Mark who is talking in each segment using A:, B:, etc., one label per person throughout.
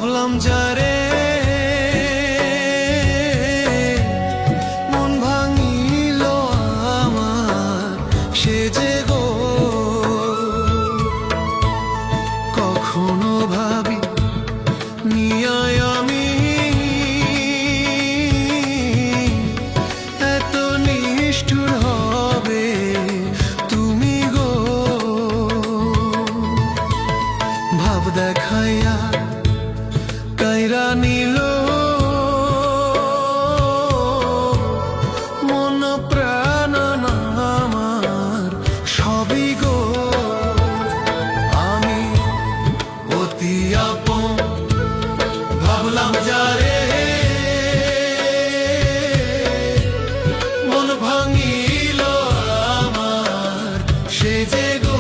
A: ভাবলাম যারে মন ভাঙিল আমার, সে যে গো কখনো ভাবি নিয়ায় আমি এত নিষ্ঠুর হবে তুমি গো। ভাব দেখাইয়া কাইরা নিল মন প্রাণ আমার সবই গো। আমি অতি আপন ভাবলাম যারে মন ভাঙিল আমার, সে যে গো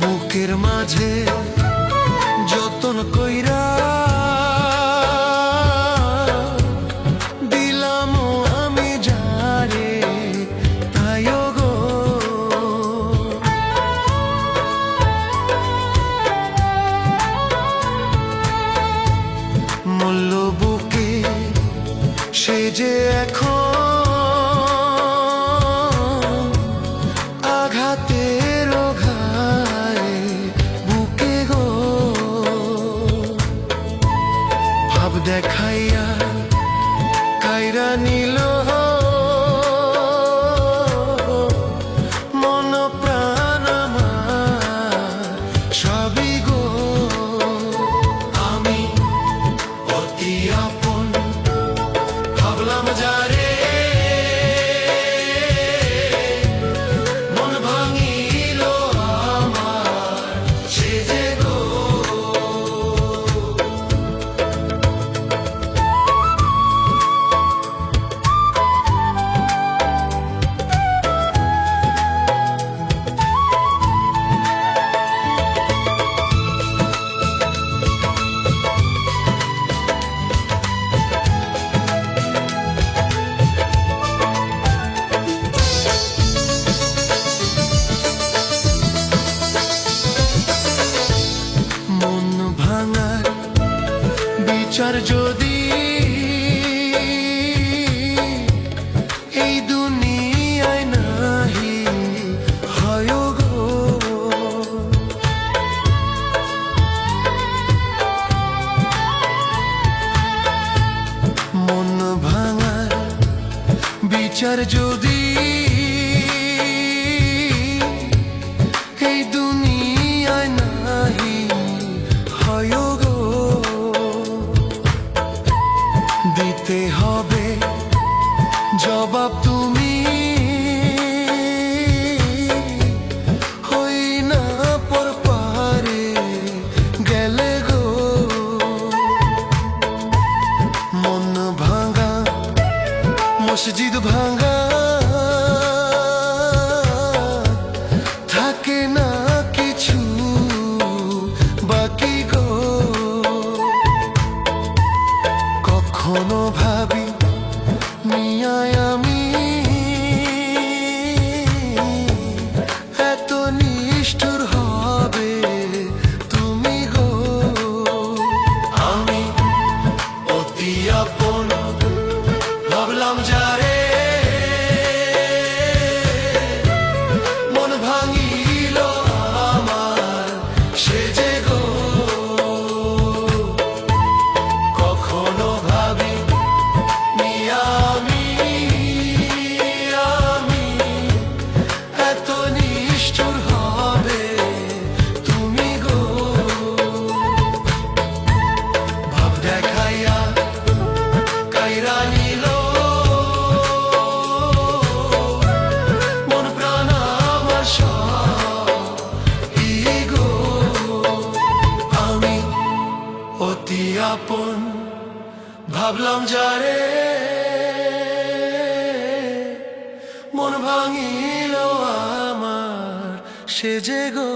A: বুকের মাঝে যতন কইরা দিলাম আমি যারে তাই গো। মূল্য বুকে সে যে এখন আঘাতের ঘায়ে বুকে গো। ভাব দেখাইয়া কাইরা নিল মন প্রাণ আমার সবই গো। আমি অতি আপন ভাবলাম যারে মন ভাঙিল আমার, সে যে গো মন ভাঙার বিচার যদি এই দুনিয়ায় নাহি হয় গো। মন ভাঙার বিচার যদি এই দুনিয়ায় নাহি হয় গো, দিতে হবে জবাব তুমি হই না পর পারে গেলে গো। মন ভাঙা মসজিদ ভাঙা থাকে না কিছু বাকি গো। কখনো ভাবি নিয়ায় আমি এত নিষ্ঠুর হবে তুমি গো। আমি অতি আপন ভাবলাম যারে মন ভাঙিল আমার, সে যে গো কখনো ভাবি অতি আপন ভাবলাম যারে মন ভাঙিল আমার সে যে গো